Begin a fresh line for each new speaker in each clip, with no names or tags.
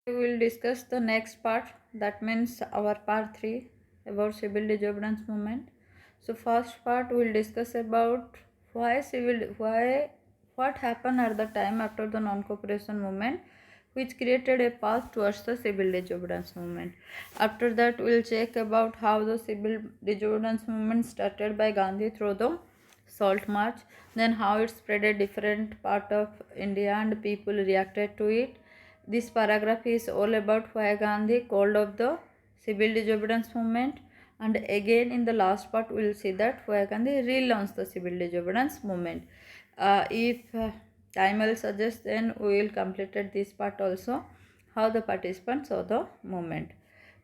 We will discuss the next part, that means our part 3 about civil disobedience movement. So first part we will discuss about why what happened at the time after the non-cooperation movement, which created a path towards the civil disobedience movement. After that we will check about how the civil disobedience movement started by Gandhi through the Salt March, then how it spread a different part of India and people reacted to it. This paragraph is all about why Gandhi called off the civil disobedience movement, and again in the last part we will see that why Gandhi relaunched the civil disobedience movement. If time will suggest, then we will complete this part also, how the participants saw the movement.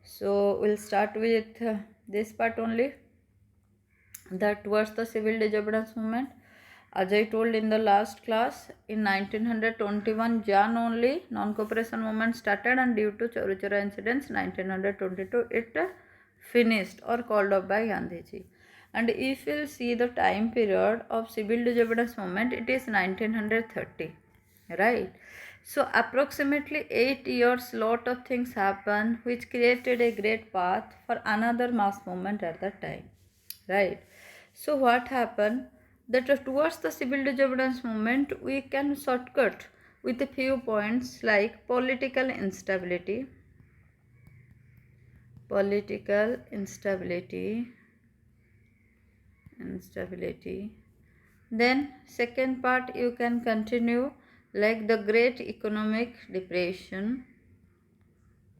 So we'll start with this part only, that was the civil disobedience movement. As I told in the last class, in 1921 Jan only non-cooperation movement started, and due to Chauri Chaura incidents 1922 it finished or called off by Gandhiji. And if you will see the time period of civil disobedience movement, it is 1930, right? So approximately 8 years lot of things happened which created a great path for another mass movement at that time, right? So what happened, that towards the civil disobedience movement we can shortcut with a few points like political instability. Then second part you can continue like the great economic depression,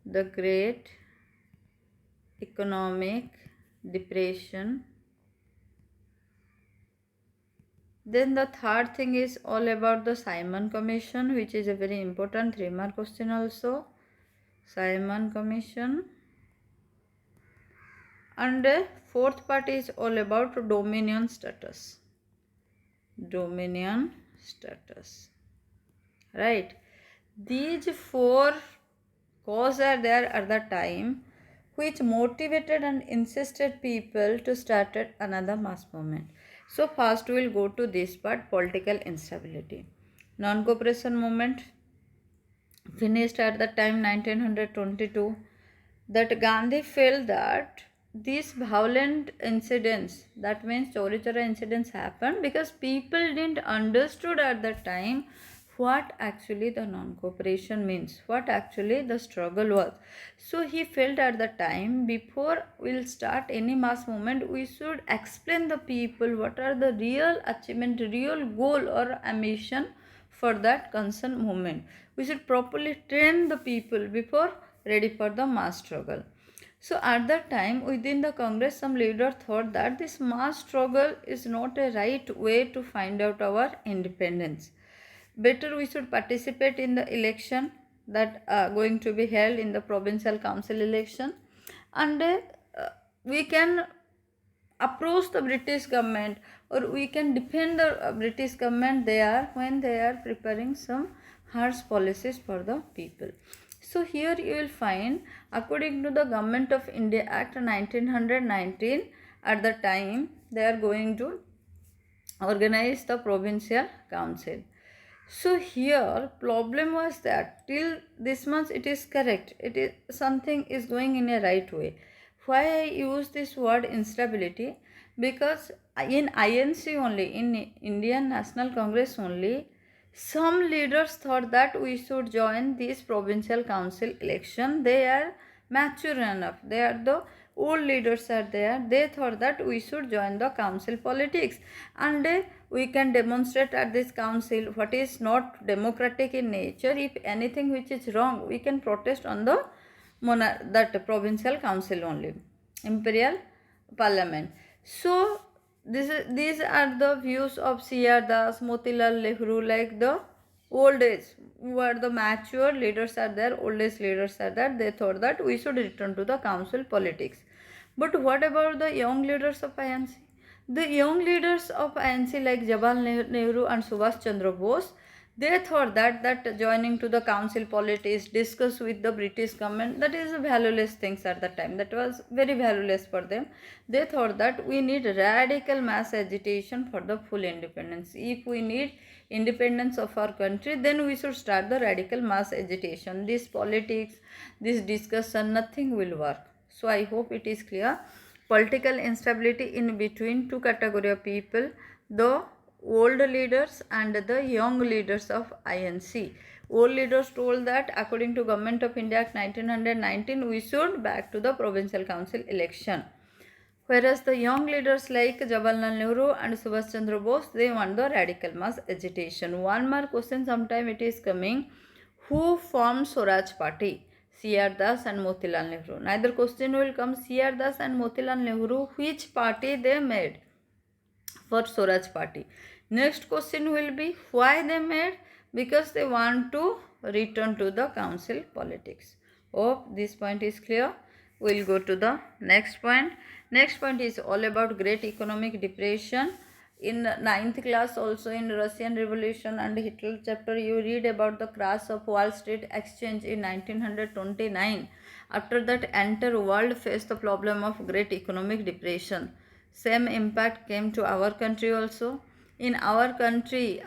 the great economic depression. Then the third thing is all about the Simon Commission, which is a very important 3-mark question also. Simon Commission. And the fourth part is all about dominion status. Dominion status. Right. These 4 causes are there at the time which motivated and insisted people to start another mass movement. So first we will go to this part, political instability. Non-cooperation movement finished at the time 1922. That Gandhi felt that these violent incidents, that means Chauri Chaura incidents, happened because people didn't understood at the time what actually the non-cooperation means, what actually the struggle was. So he felt at the time, before we'll start any mass movement, we should explain the people what are the real achievement, real goal or ambition for that concerned movement. We should properly train the people before ready for the mass struggle. So at that time within the Congress, some leaders thought that this mass struggle is not a right way to find out our independence. Better we should participate in the election that going to be held in the provincial council election, and we can approach the British government, or we can defend the British government there when they are preparing some harsh policies for the people. So here you will find, according to the Government of India Act 1919, at the time they are going to organize the provincial council. So here problem was that till this month it is correct, it is something is going in a right way. Why I use this word instability? Because in INC only, in Indian National Congress only, some leaders thought that we should join this provincial council election. They are mature enough, they are the old leaders are there, they thought that we should join the council politics, and we can demonstrate at this council what is not democratic in nature. If anything which is wrong, we can protest on the that provincial council only, imperial parliament. So these are the views of C.R. Das, Motilal Nehru, like the old age, who are the mature leaders are there, old age leaders are there. They thought that we should return to the council politics. But what about the young leaders of INC? The young leaders of INC like Jawaharlal Nehru and Subhash Chandra Bose, they thought that joining to the council politics, discuss with the British government, that is valueless things at the time. That was very valueless for them. They thought that we need radical mass agitation for the full independence. If we need independence of our country, then we should start the radical mass agitation. This politics, this discussion, nothing will work. So I hope it is clear. Political instability in between two category of people, the old leaders and the young leaders of INC. Old leaders told that according to Government of India Act 1919, we should back to the provincial council election. Whereas the young leaders like Jawaharlal Nehru and Subhash Chandra Bose, they want the radical mass agitation. One more question sometime it is coming. Who formed Swaraj Party? C.R. Das and Motilal Nehru. Neither question will come. C.R. Das and Motilal Nehru, which party they made for Swaraj Party? Next question will be why they made? Because they want to return to the council politics. Hope this point is clear. We'll go to the next point. Next point is all about Great Economic Depression. In 9th class also in Russian Revolution and Hitler chapter you read about the crash of Wall Street Exchange in 1929. After that entire world faced the problem of Great Economic Depression. Same impact came to our country also. In our country,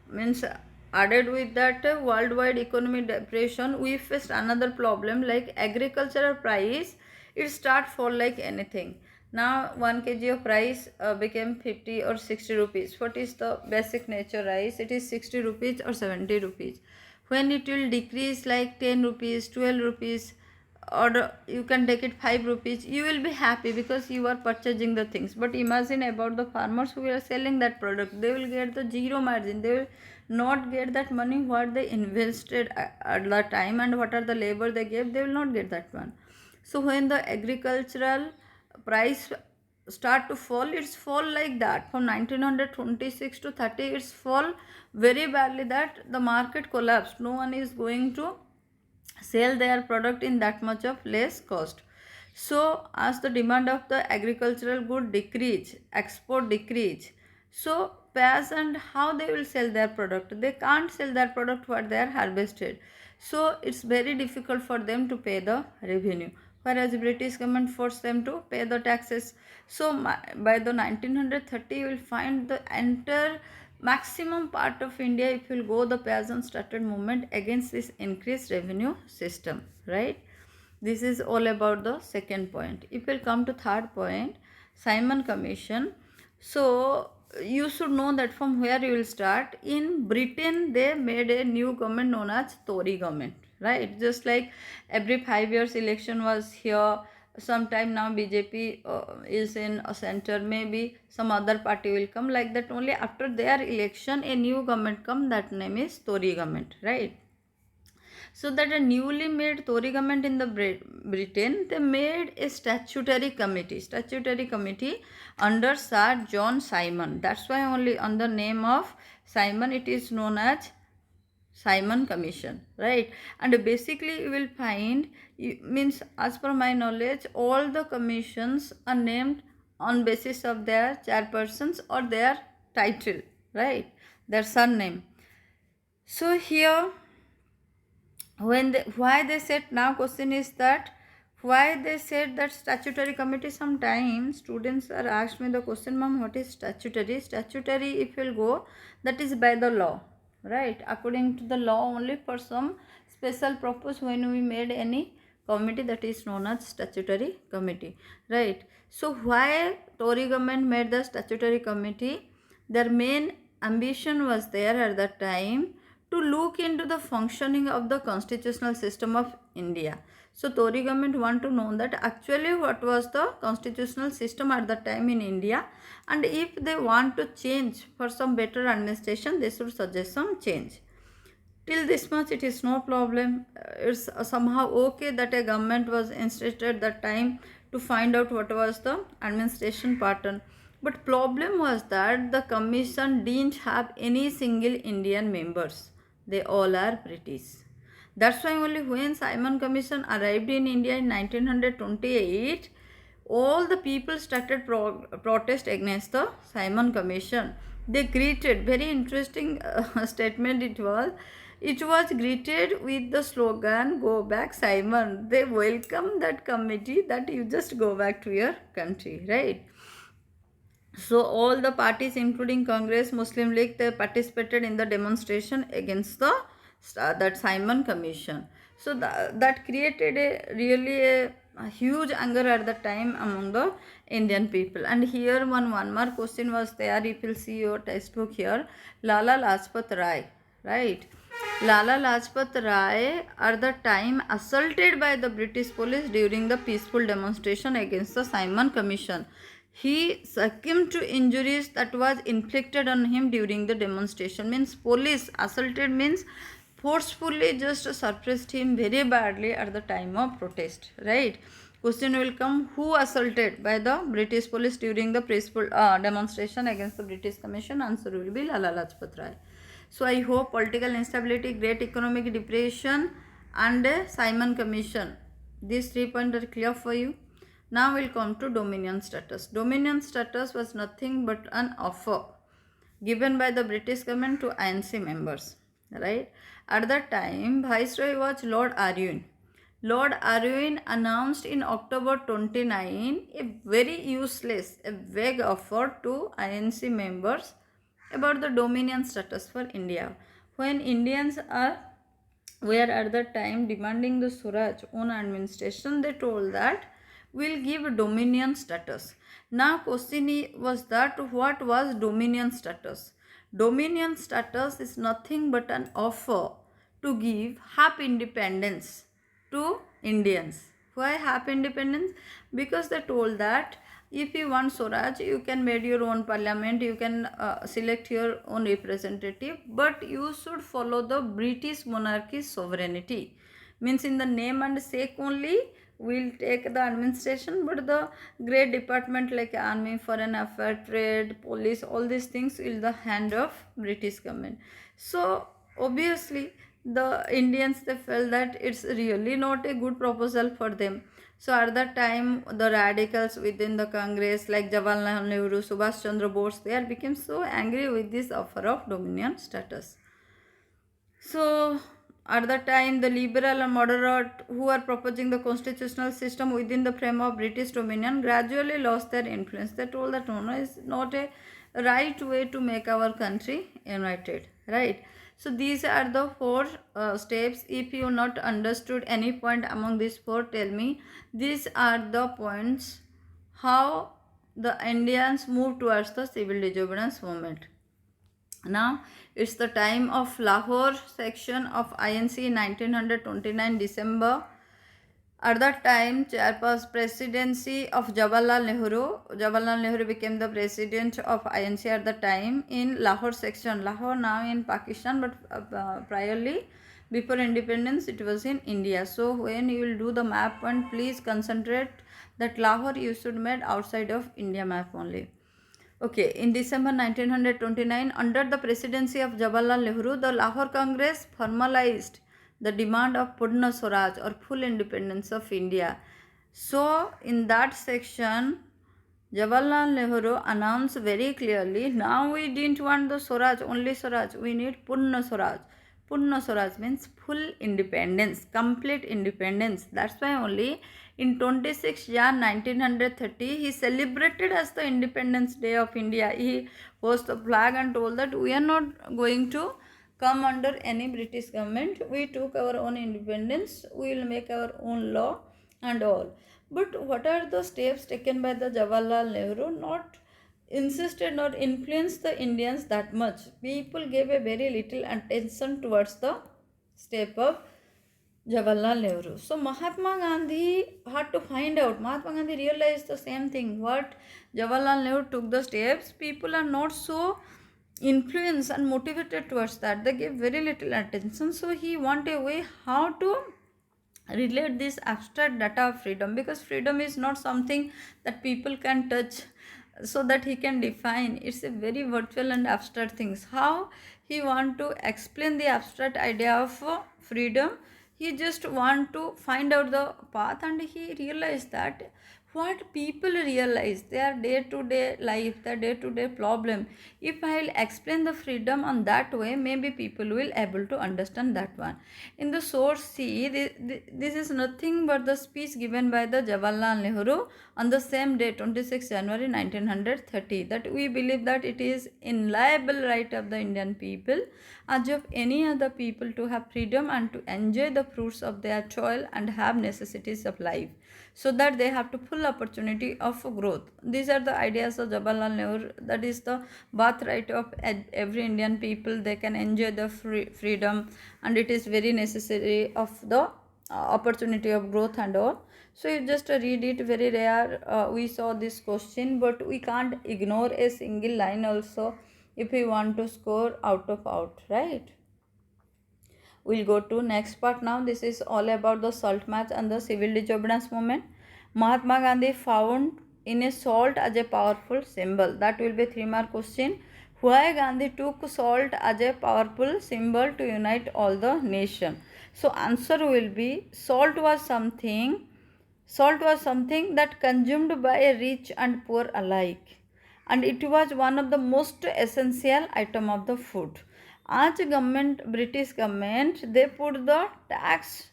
means added with that worldwide economic depression, we faced another problem like agricultural price. It start fall like anything. Now 1 kg of rice became 50 or 60 rupees. What is the basic nature rice? It is 60 rupees or 70 rupees. When it will decrease like 10 rupees, 12 rupees, or you can take it 5 rupees, you will be happy because you are purchasing the things. But imagine about the farmers who are selling that product, they will get the zero margin. They will not get that money what they invested at the time and what are the labor they gave, they will not get that one. So when the agricultural price start to fall, it's fall like that from 1926 to 30, it's fall very badly that the market collapsed. No one is going to sell their product in that much of less cost. So as the demand of the agricultural good decrease, export decrease, so peasant how they will sell their product? They can't sell their product what they are harvested. So it's very difficult for them to pay the revenue. Whereas British government forced them to pay the taxes. So by the 1930 you will find the entire maximum part of India, if you will go, the peasants started movement against this increased revenue system, right? This is all about the second point. If we will come to third point, Simon Commission. So you should know that from where you will start. In Britain, they made a new government known as Tory government, right? Just like every 5 years election was here. Sometime now BJP is in a center, maybe some other party will come, like that. Only after their election a new government come, that name is Tory government, right? So that a newly made Tory government in the Britain, they made a statutory committee under Sir John Simon. That's why only on the name of Simon it is known as Simon Commission, right? And basically you will find, means as per my knowledge, all the commissions are named on basis of their chairpersons or their title, right? Their surname. So here why they said, now question is that why they said that statutory committee. Sometimes students are asked me the question, ma'am, what is statutory? Statutory, if you'll go, that is by the law, right? According to the law, only for some special purpose when we made any committee, that is known as statutory committee, right? So why Tory government made the statutory committee? Their main ambition was there at that time to look into the functioning of the constitutional system of India. So Tory government want to know that actually what was the constitutional system at the time in India, and if they want to change for some better administration, they should suggest some change. Till this much it is no problem. It's somehow okay that a government was instituted that time to find out what was the administration pattern. But problem was that the commission didn't have any single Indian members. They all are British. That's why only when Simon Commission arrived in India in 1928, all the people started protest against the Simon Commission. They greeted, very interesting statement it was. It was greeted with the slogan, "Go back Simon." They welcome that committee that you just go back to your country, right? So all the parties, including Congress, Muslim League, they participated in the demonstration against the that Simon Commission. So that created a really a huge anger at the time among the Indian people. And here one more question was there. If you'll see your textbook here, Lala Lajpat Rai, right? Lala Lajpat Rai at the time assaulted by the British police during the peaceful demonstration against the Simon Commission. He succumbed to injuries that was inflicted on him during the demonstration. Means police assaulted means forcefully just suppressed him very badly at the time of protest, right? Question will come, who assaulted by the British police during the peaceful demonstration against the British Commission? Answer will be Lala Lajpat Rai. So I hope political instability, great economic depression, and Simon Commission, these 3 points are clear for you. Now we'll come to dominion status. Dominion status was nothing but an offer given by the British government to INC members, right? At that time, Viceroy was Lord Irwin. Lord Irwin announced in October 29 a very useless, a vague offer to INC members about the dominion status for India. When Indians were at the time demanding the Swaraj own administration, they told that we'll give dominion status. Now question was that what was dominion status? Dominion status is nothing but an offer to give half independence to Indians. Why half independence? Because they told that if you want Swaraj, you can make your own parliament, you can select your own representative, but you should follow the British monarchy's sovereignty. Means in the name and sake only, we'll take the administration, but the great department like army, foreign affairs, trade, police, all these things will the hand of British government. So obviously the Indians, they felt that it's really not a good proposal for them. So at that time, the radicals within the Congress like Jawaharlal Nehru, Subhash Chandra Bose, they are became so angry with this offer of dominion status. So at that time, the liberal and moderate who are proposing the constitutional system within the frame of British dominion gradually lost their influence. They told that no, is not a right way to make our country united, right? So these are the 4 steps. If you not understood any point among these 4, tell me. These are the points how the Indians move towards the civil disobedience movement. Now it's the time of Lahore section of INC 1929 December. At that time, chairperson presidency of Jawaharlal Nehru. Jawaharlal Nehru became the president of INC at the time in Lahore section. Lahore now in Pakistan, but priorly before independence it was in India. So when you will do the map point, please concentrate that Lahore you should make outside of India map only. Okay, in December 1929, under the presidency of Jawaharlal Nehru, the Lahore Congress formalized the demand of Purna Swaraj or full independence of India. So, in that section, Jawaharlal Nehru announced very clearly, now we didn't want the Swaraj, only Swaraj, we need Purna Swaraj. Purna Swaraj means full independence, complete independence. That's why only in 26 Jan 1930, he celebrated as the Independence Day of India. He hoisted the flag and told that we are not going to come under any British government. We took our own independence. We will make our own law and all. But what are the steps taken by the Jawaharlal Nehru? Not insisted or influenced the Indians that much. People gave a very little attention towards the step of Jawaharlal Nehru. So Mahatma Gandhi had to find out. Mahatma Gandhi realized the same thing. What Jawaharlal Nehru took the steps, people are not so influenced and motivated towards that. They gave very little attention. So he wanted a way how to relate this abstract data of freedom, because freedom is not something that people can touch so that he can define. It's a very virtual and abstract things. How he want to explain the abstract idea of freedom? He just want to find out the path, and he realized that what people realize, their day-to-day life, their day-to-day problem. If I will explain the freedom on that way, maybe people will able to understand that one. In the source C, this is nothing but the speech given by the Jawaharlal Nehru on the same day, 26 January 1930, that we believe that it is inalienable right of the Indian people as of any other people to have freedom and to enjoy the fruits of their toil and have necessities of life, so that they have to full opportunity of growth. These are the ideas of Jawaharlal Nehru. That is the birthright of every Indian people. They can enjoy the freedom, and it is very necessary of the opportunity of growth and all. So you just read it, very rare. We saw this question, but we can't ignore a single line also if we want to score out of out, right? We'll go to next part now. This is all about the salt march and the civil disobedience movement. Mahatma Gandhi found in a salt as a powerful symbol. That will be 3-mark question. Why Gandhi took salt as a powerful symbol to unite all the nation? So answer will be salt was something that consumed by a rich and poor alike, and it was one of the most essential item of the food. As British government, they put the tax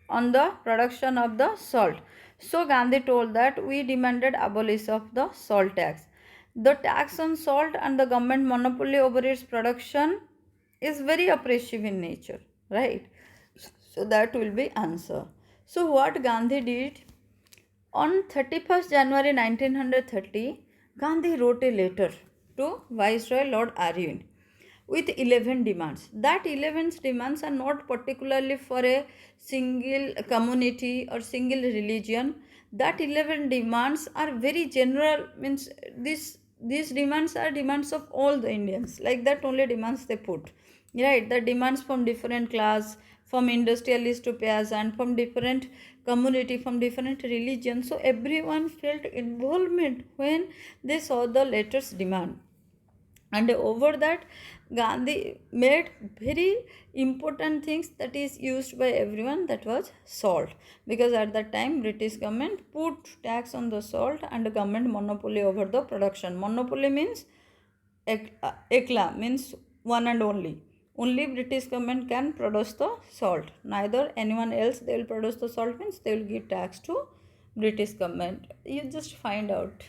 on the production of the salt. So Gandhi told that we demanded abolition of the salt tax. The tax on salt and the government monopoly over its production is very oppressive in nature, right? So that will be answer. So what Gandhi did on 31st January 1930, Gandhi wrote a letter to Viceroy Lord Irwin with 11 demands. That 11 demands are not particularly for a single community or single religion. That 11 demands are very general, means these demands are demands of all the Indians. Like that only demands they put. Right, the demands from different class, from industrialist to peasant, from different community, from different religion. So everyone felt involvement when they saw the latest demand. And over that, Gandhi made very important things that is used by everyone, that was salt, because at that time British government put tax on the salt and government monopoly over the production. Monopoly means ekla, means one and only British government can produce the salt, neither anyone else they will produce the salt, means they will give tax to British government. You just find out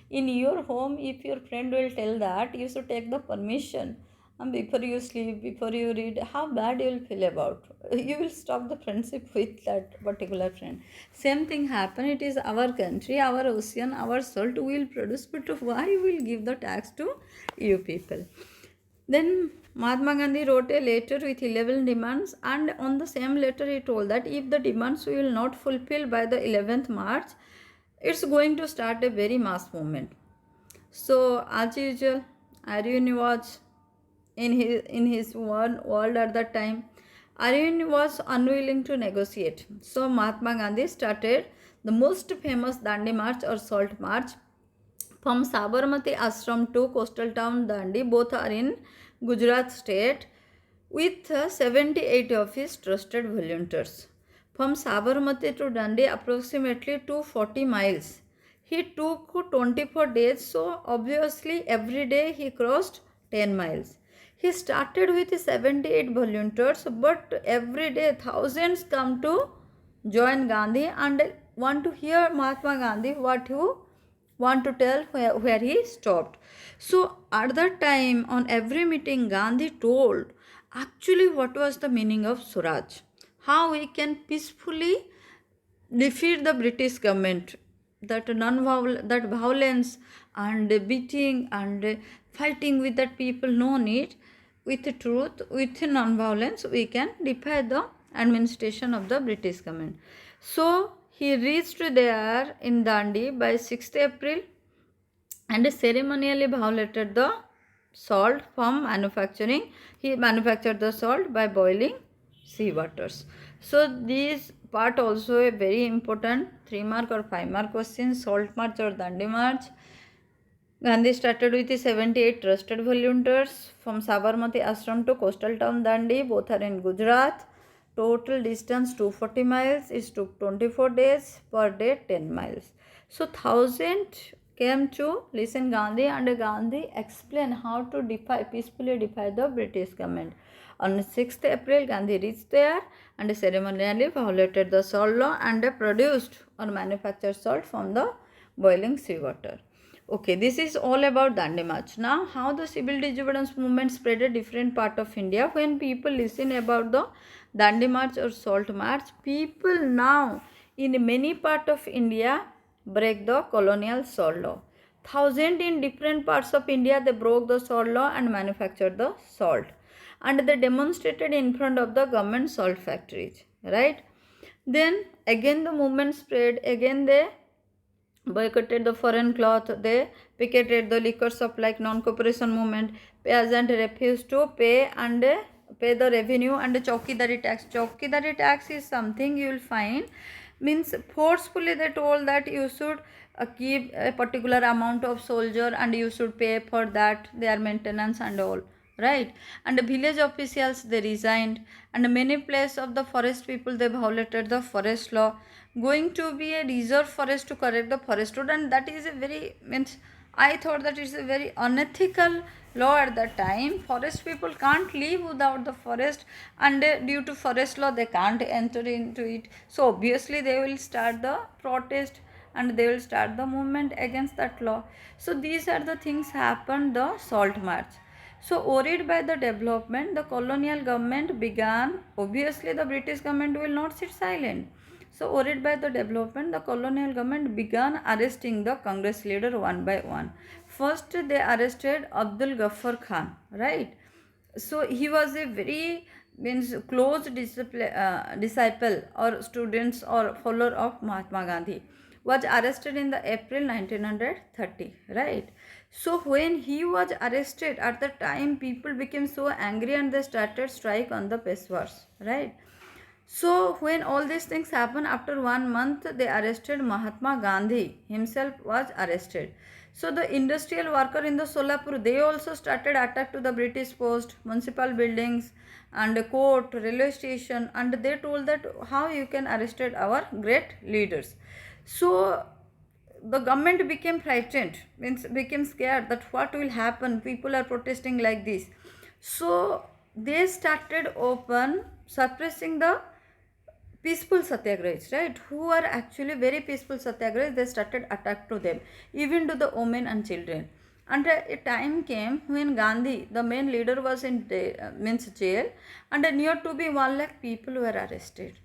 in your home, if your friend will tell that, you should take the permission, and before you sleep, before you read, how bad you will feel about. You will stop the friendship with that particular friend. Same thing happen. It is our country, our ocean, our salt we will produce, but why we will give the tax to you people? Then Mahatma Gandhi wrote a letter with 11 demands, and on the same letter he told that if the demands will not fulfill by the 11th March, it's going to start a very mass movement. So as usual, Aryan was in his world at that time. Aryan was unwilling to negotiate. So Mahatma Gandhi started the most famous Dandi March or Salt March from Sabarmati Ashram to coastal town Dandi. Both are in Gujarat state, with 78 of his trusted volunteers. From Sabarmati to Dandi, approximately 240 miles. He took 24 days, so obviously every day he crossed 10 miles. He started with 78 volunteers, but every day thousands come to join Gandhi and want to hear Mahatma Gandhi what you want to tell where he stopped. So at that time, on every meeting, Gandhi told actually what was the meaning of Swaraj, how we can peacefully defeat the British government, that that violence and beating and fighting with that people, no need. With truth, with non-violence, we can defy the administration of the British government. So he reached there in Dandi by 6th April and ceremonially violated the salt from manufacturing. He manufactured the salt by boiling sea waters. So this part also a very important 3-mark or 5-mark question. Salt march or Dandi march. Gandhi started with 78 trusted volunteers from Sabarmati Ashram to coastal town Dandi. Both are in Gujarat. total distance 240 miles. It took 24 days, per day 10 miles. So 1000 came to listen Gandhi, and Gandhi explained how to peacefully defy the British government. On 6th April, Gandhi reached there and ceremonially violated the salt law and produced or manufactured salt from the boiling seawater. Okay, this is all about Dandi March. Now, how the civil disobedience movement spread a different part of India. When people listen about the Dandi March or Salt March, people now in many part of India break the colonial salt law. Thousands in different parts of India, they broke the salt law and manufactured the salt. And they demonstrated in front of the government salt factories, right? Then again the movement spread, again they boycotted the foreign cloth, they picketed the liquor supply non-cooperation movement, peasant refused to pay and pay the revenue and chowkidari tax. Chowkidari tax is something you will find means forcefully they told that you should keep a particular amount of soldier and you should pay for that their maintenance and all, right? And the village officials they resigned, and many places of the forest people they violated the forest law, going to be a reserve forest to correct the forest road, and that is a very means I thought that it's a very unethical law at that time. Forest people can't live without the forest, and due to forest law they can't enter into it. So obviously they will start the protest and they will start the movement against that law. So these are the things happened the Salt March. So worried by the development, the colonial government began, obviously the British government will not sit silent. So worried by the development, the colonial government began arresting the Congress leader one by one. First they arrested Abdul Ghaffar Khan, right? So he was a very means close disciple or students or follower of Mahatma Gandhi, was arrested in the April 1930, right? So when he was arrested, at the time people became so angry and they started strike on the Peshawars, right? So when all these things happened, after 1 month they arrested Mahatma Gandhi himself was arrested. So the industrial worker in the Solapur, they also started attack to the British post, municipal buildings and court, railway station, and they told that how you can arrested our great leaders. So the government became frightened, means became scared that what will happen, people are protesting like this. So they started open suppressing the peaceful satyagrahis, right, who are actually very peaceful satyagrahis. They started attack to them, even to the women and children. And a time came when Gandhi, the main leader, was in jail, and near to be 1 lakh people were arrested.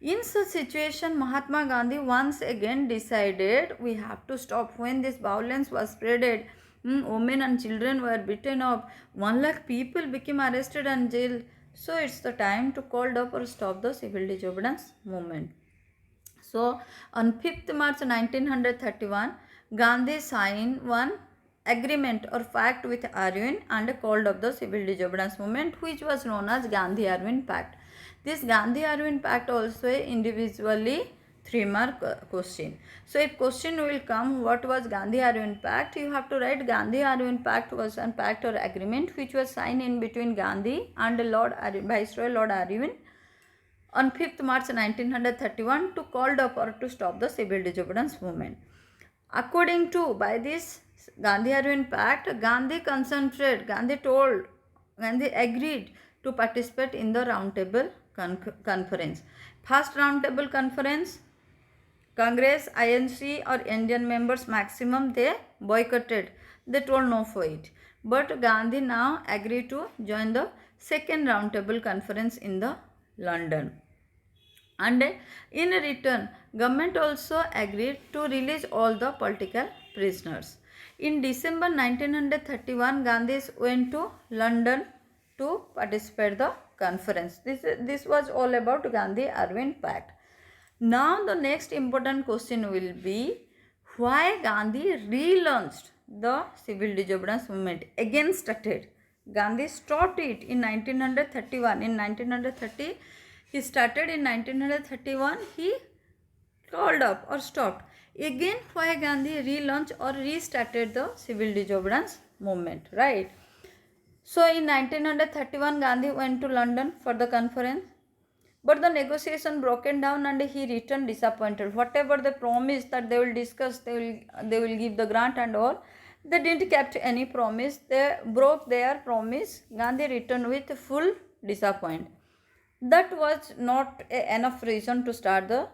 In such situation, Mahatma Gandhi once again decided we have to stop. When this violence was spreaded, women and children were beaten up, 1 lakh people became arrested and jailed. So it's the time to call up or stop the civil disobedience movement. So on 5th March 1931, Gandhi signed one agreement or pact with Arvind and called up the civil disobedience movement, which was known as Gandhi-Arvind Pact. This Gandhi-Arvind Pact also individually 3-mark question. So if question will come, what was Gandhi-Arvind Pact? You have to write Gandhi-Arvind Pact was a pact or agreement which was signed in between Gandhi and Viceroy Lord Arvind on 5th March 1931 to called up or to stop the civil disobedience movement. According to by this Gandhi-Arvind Pact, Gandhi agreed to participate in the roundtable conference. First roundtable conference, Congress, INC or Indian members maximum they boycotted. They told no for it. But Gandhi now agreed to join the second roundtable conference in the London. And in return, government also agreed to release all the political prisoners. In December 1931, Gandhi went to London to participate the conference. This was all about Gandhi-Arvind Pact. Now the next important question will be why Gandhi relaunched the civil disobedience movement, again started. Gandhi stopped it in 1931. In 1930 he started, in 1931 he called up or stopped. Again why Gandhi relaunched or restarted the civil disobedience movement, right? So in 1931 Gandhi went to London for the conference. But the negotiation broken down and he returned disappointed. Whatever they promised that they will discuss, they will give the grant and all, they didn't kept any promise. They broke their promise. Gandhi returned with full disappointment. That was not enough reason to start the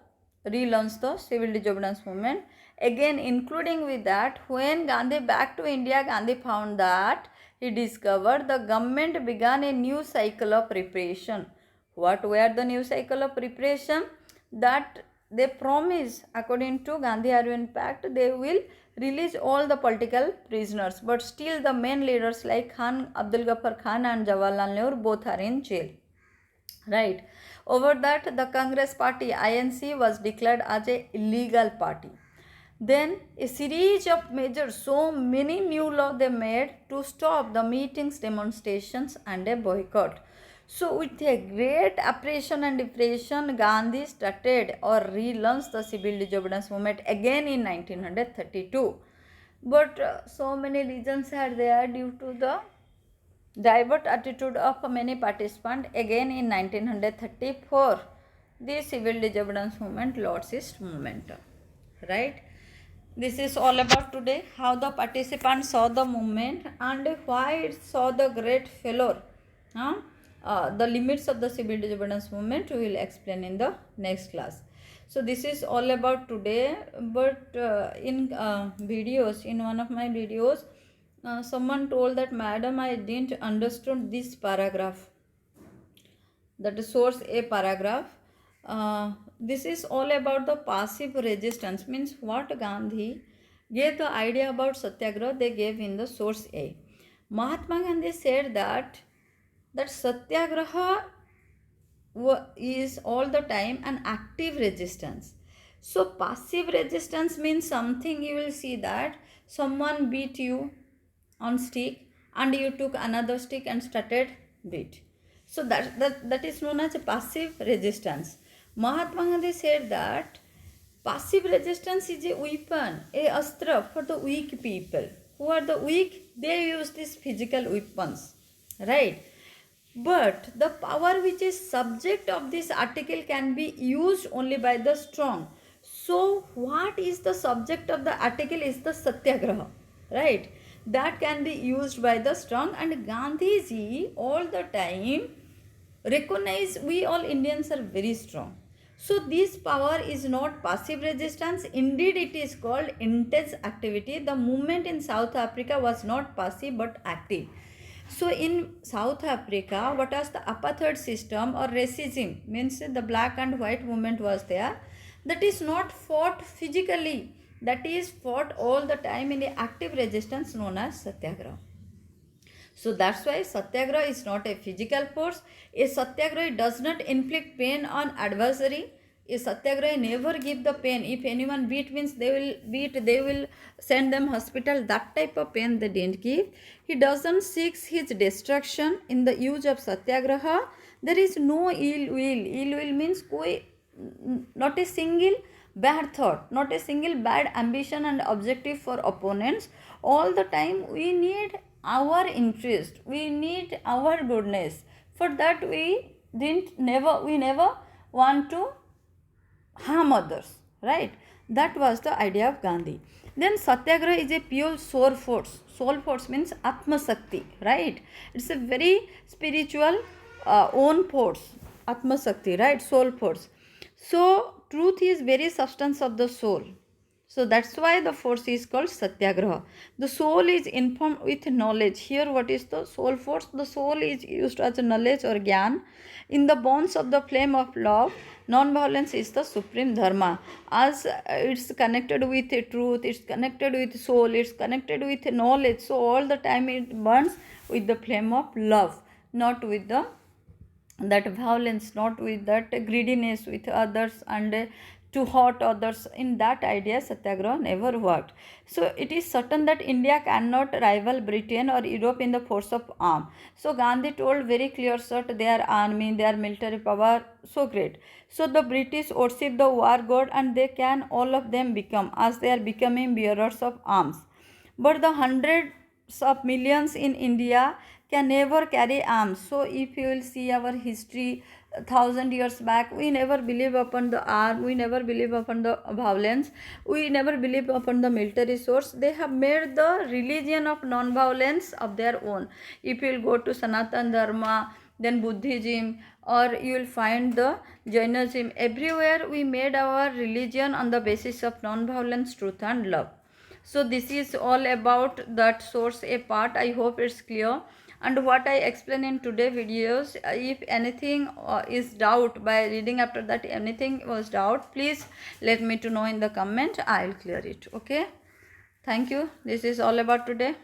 relaunch the civil disobedience movement again, including with that when Gandhi back to India, Gandhi found that he discovered the government began a new cycle of preparation. What were the new cycle of preparation? That they promise, according to Gandhi Aryan Pact, they will release all the political prisoners, but still the main leaders like Khan, Abdul Ghaffar Khan and Jawaharlal Nehru both are in jail. Right. Over that, the Congress party INC was declared as a illegal party. Then a series of measures, so many new laws they made to stop the meetings, demonstrations and a boycott. So with a great apprehension and depression, Gandhi started or relaunched the civil disobedience movement again in 1932. But so many reasons are there due to the divert attitude of many participants. Again in 1934, the civil disobedience movement lost its momentum. Right? This is all about today, how the participants saw the movement and why it saw the great failure. The limits of the civil disobedience movement we will explain in the next class. So this is all about today, but in videos, in one of my videos, someone told that, madam, I didn't understood this paragraph, that is source A paragraph. This is all about the passive resistance, means what Gandhi gave the idea about satyagraha, they gave in the source A. Mahatma Gandhi said that satyagraha is all the time an active resistance. So passive resistance means something, you will see that someone beat you on stick and you took another stick and started beat. So that is known as a passive resistance. Mahatma Gandhi said that passive resistance is a weapon, a astra for the weak people. Who are the weak? They use these physical weapons, right? But the power which is subject of this article can be used only by the strong. So what is the subject of the article is the satyagraha, right? That can be used by the strong, and Gandhiji all the time recognize we all Indians are very strong. So this power is not passive resistance. Indeed, it is called intense activity. The movement in South Africa was not passive but active. So in South Africa, what was the apartheid system or racism, means the black and white movement was there, that is not fought physically, that is fought all the time in the active resistance known as satyagraha. So that's why satyagraha is not a physical force. A satyagraha does not inflict pain on adversary. A satyagraha never give the pain. If anyone beat means they will beat, they will send them hospital. That type of pain they didn't give. He doesn't seek his destruction in the use of satyagraha. There is no ill will. Ill will means not a single bad thought, not a single bad ambition and objective for opponents. All the time we need our interest, we need our goodness. For that we never want to harm others, right? That was the idea of Gandhi. Then satyagraha is a pure soul force. Soul force means atma sakti, right? It's a very spiritual own force, atma sakti, right? Soul force. So truth is very substance of the soul. So that's why the force is called satyagraha. The soul is informed with knowledge. Here what is the soul force? The soul is used as a knowledge or gyan. In the bonds of the flame of love, non-violence is the supreme dharma. As it's connected with truth, it's connected with soul, it's connected with knowledge. So all the time it burns with the flame of love, not with the that violence, not with that greediness with others and to hurt others. In that idea satyagraha never worked. So it is certain that India cannot rival Britain or Europe in the force of arm. So Gandhi told very clear cut, their army, their military power so great, so the British worship the war god and they can all of them become, as they are becoming bearers of arms. But the hundreds of millions in India can never carry arms. So if you will see our history, 1,000 years back, we never believe upon the arm, we never believe upon the violence, we never believe upon the military source. They have made the religion of non-violence of their own. If you will go to Sanatan Dharma, then Buddhism, or you will find the Jainism, everywhere we made our religion on the basis of non-violence, truth and love. So this is all about that source a part. I hope it's clear. And what I explain in today videos, if anything is doubt by reading after that, anything was doubt, please let me to know in the comment. I'll clear it. Okay, thank you. This is all about today.